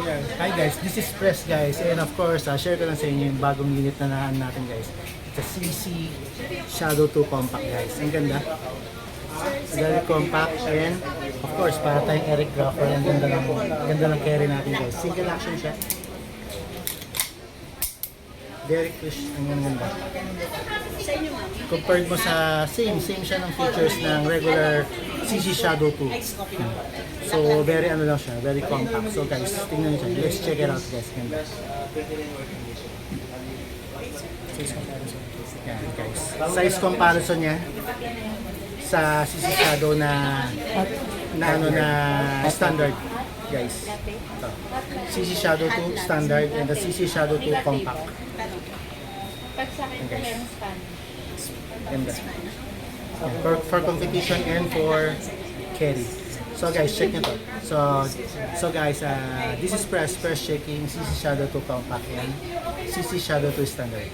Hi guys, this is Press guys, and of course, share ko lang sa inyo yung bagong unit na naan natin guys. It's a CC Shadow 2 Compact guys. Ang ganda. Very compact and of course, para tayong Eric Graffer, ang ganda ng carry natin guys. Single action siya. Very crisp, ang ganda. Compared mo sa same siya ng features ng regular CC Shadow 2. So, very ano lang siya, very compact. So guys, tingnan nyo siya. Let's check it out guys. Ganda. Yan guys. Size comparison niya sa CC Shadow na standard guys. Ito. CC Shadow 2 standard and the CC Shadow 2 compact. Pag sa akin, Okay. meron Spanish. Ganda. Yan. For competition and for carry. So guys, check nyo to. So guys, this is press checking CC Shadow 2 compact and CC Shadow 2 standard.